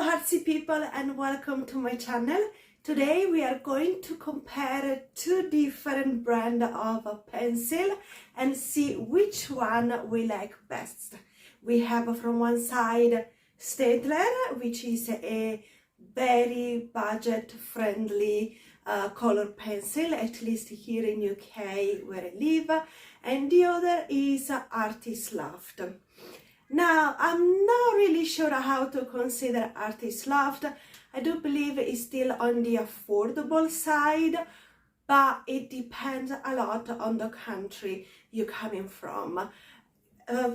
artsy people, and welcome to my channel. Today we are going to compare two different brands of a pencil and see which one we like best. We have from one side Staedtler, which is a very budget friendly color pencil, at least here in UK where I live, and the other is Artist Loft. Now, I'm not really sure how to consider Artist Loft. I do believe it's still on the affordable side, but it depends a lot on the country you're coming from.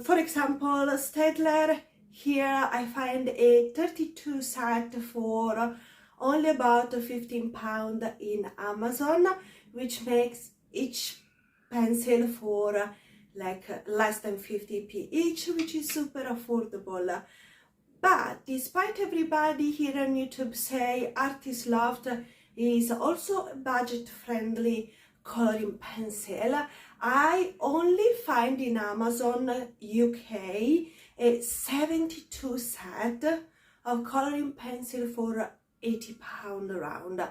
For example, Staedtler, here I find a 32 set for only about £15 in Amazon, which makes each pencil for like less than 50p each, which is super affordable. But despite everybody here on YouTube say Artist Loft is also a budget-friendly coloring pencil, I only find in Amazon UK a 72 set of coloring pencil for £80 around,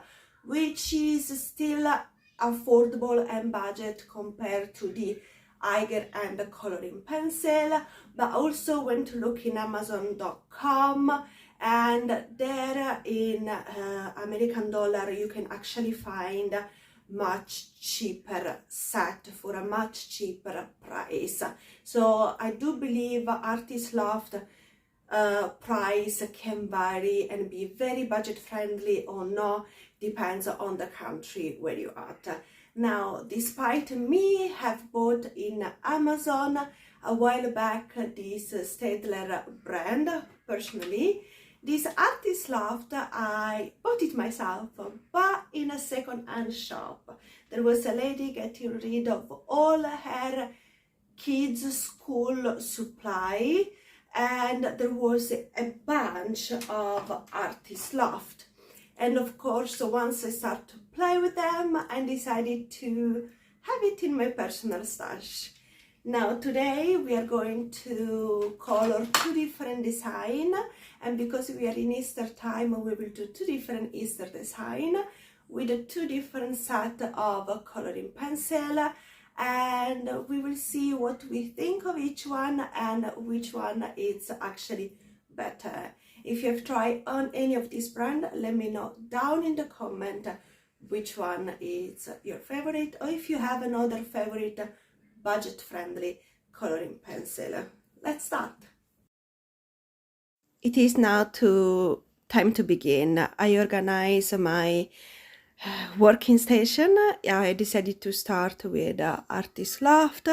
which is still affordable and budget compared to the higher end coloring pencil. But also went to look in Amazon.com, and there in American dollar you can actually find much cheaper set for a much cheaper price. So I do believe Artist Loft price can vary and be very budget friendly or not, depends on the country where you're at. Now, despite me have bought in Amazon a while back this Staedtler brand, personally, this Artist Loft, I bought it myself, but in a second-hand shop. There was a lady getting rid of all her kids' school supply, and there was a bunch of Artist Loft. And of course, once I started to play with them, I decided to have it in my personal stash. Now today we are going to color two different designs, and because we are in Easter time, we will do two different Easter design with two different set of coloring pencil, and we will see what we think of each one and which one is actually better. If you have tried on any of these brands, let me know down in the comment which one is your favorite, or if you have another favorite budget-friendly coloring pencil. Let's start. It is now time to begin. I organize my working station. I decided to start with Artist Loft,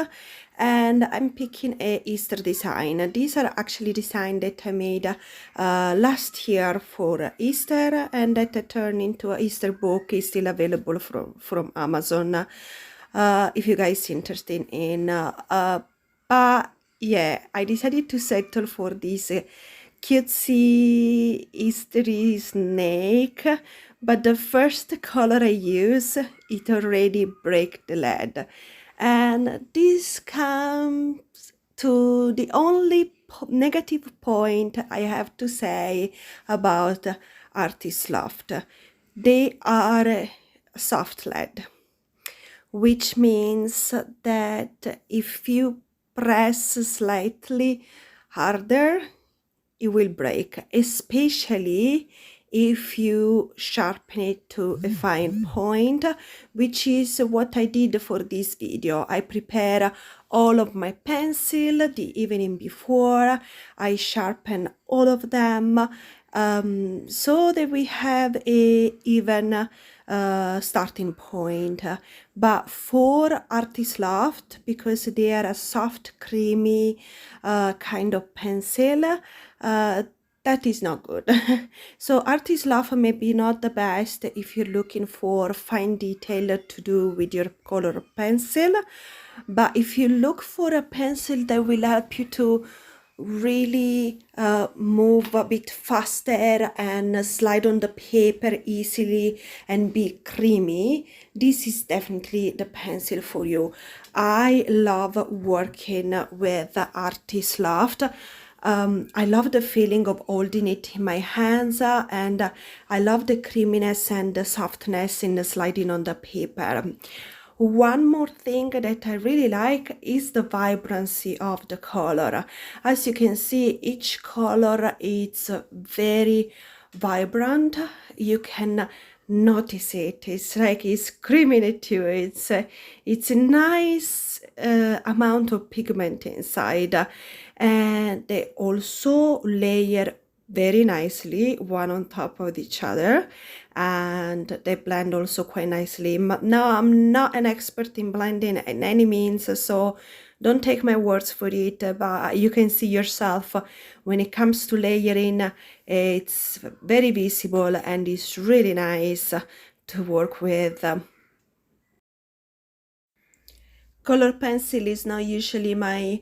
and I'm picking a Easter design. These are actually designs that I made last year for Easter, and that I turned into an Easter book. Is still available from Amazon if you guys interested in. But yeah, I decided to settle for this cutesy Eastery snake, but the first color I use, it already break the lead. And this comes to the only negative point I have to say about Artist Loft. They are soft lead, which means that if you press slightly harder, it will break, especially if you sharpen it to a fine point, which is what I did for this video. I prepare all of my pencil the evening before. I sharpen all of them so that we have a even starting point. But for Artist Loft, because they are a soft, creamy kind of pencil, that is not good. So Artist Loft may be not the best if you're looking for fine detail to do with your color pencil, but if you look for a pencil that will help you to really move a bit faster and slide on the paper easily and be creamy, this is definitely the pencil for you. I love working with Artist Loft. I love the feeling of holding it in my hands, and I love the creaminess and the softness in the sliding on the paper. One more thing that I really like is the vibrancy of the color. As you can see, each color is very vibrant. You can notice it. It's like it's screaming at you. It's a nice amount of pigment inside, and they also layer very nicely one on top of each other, and they blend also quite nicely. Now, I'm not an expert in blending in any means, so don't take my words for it, but you can see yourself when it comes to layering. It's very visible and it's really nice to work with. Color pencil is not usually my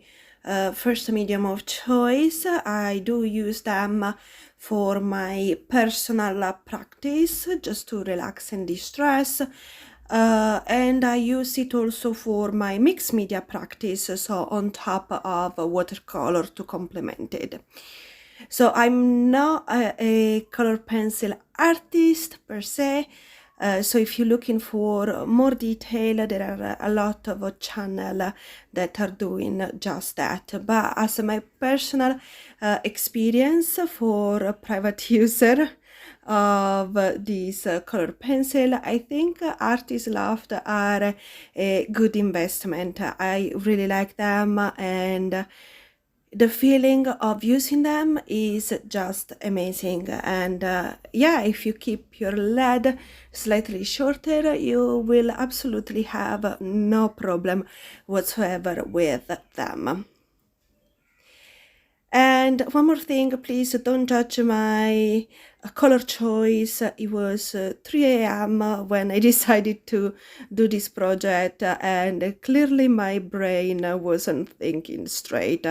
first medium of choice. I do use them for my personal practice, just to relax and distress. And I use it also for my mixed media practice, so on top of watercolor to complement it. So I'm not a color pencil artist per se. So if you're looking for more detail, there are a lot of channels that are doing just that. But as my personal experience for a private user of this color pencil, I think Artist Loft are a good investment. I really like them, and the feeling of using them is just amazing. And yeah, if you keep your lead slightly shorter, you will absolutely have no problem whatsoever with them. And one more thing, please don't judge my color choice. It was 3 a.m. when I decided to do this project, and clearly my brain wasn't thinking straight.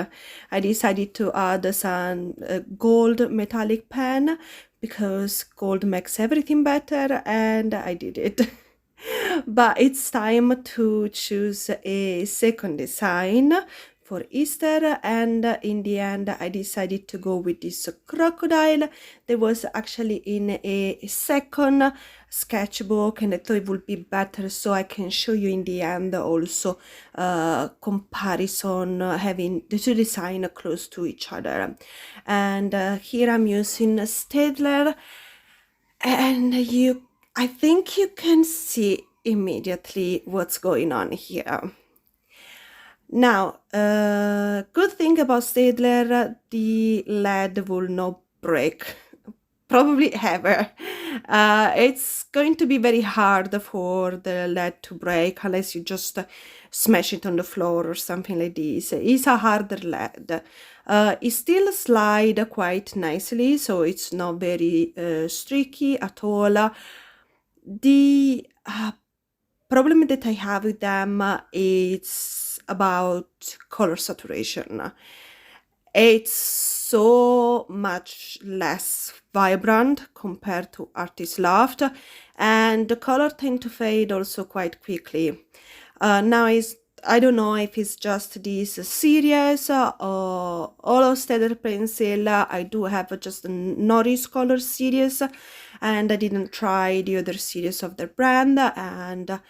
I decided to add some gold metallic pen because gold makes everything better, and I did it. But it's time to choose a second design for Easter, and in the end I decided to go with this crocodile. That was actually in a second sketchbook, and I thought it would be better so I can show you in the end also comparison, having the two designs close to each other. And here I'm using Staedtler, and I think you can see immediately what's going on here. Now, good thing about Staedtler, the lead will not break, probably ever. It's going to be very hard for the lead to break unless you just smash it on the floor or something like this. It's a harder lead. It still slides quite nicely, so it's not very streaky at all. The problem that I have with them is about color saturation. It's so much less vibrant compared to Artist Loft, and the color tend to fade also quite quickly. Now I don't know if it's just this series or all of Staedtler pencil. I do have just a Norris color series, and I didn't try the other series of their brand, and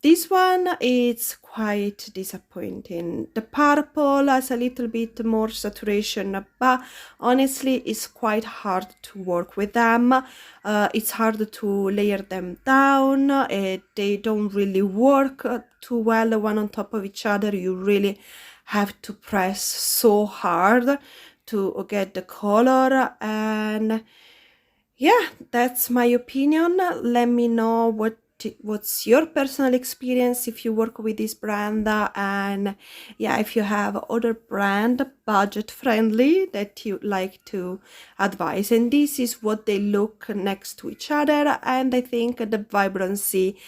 this one is quite disappointing. The purple has a little bit more saturation, but honestly it's quite hard to work with them. It's hard to layer them down. They don't really work too well one on top of each other. You really have to press so hard to get the color. And yeah, that's my opinion. Let me know what's your personal experience if you work with this brand, and yeah, if you have other brand budget friendly that you like to advise. And this is what they look next to each other, and I think the vibrancy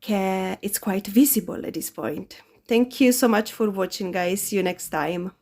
it's quite visible at this point. Thank you so much for watching, guys. See you next time.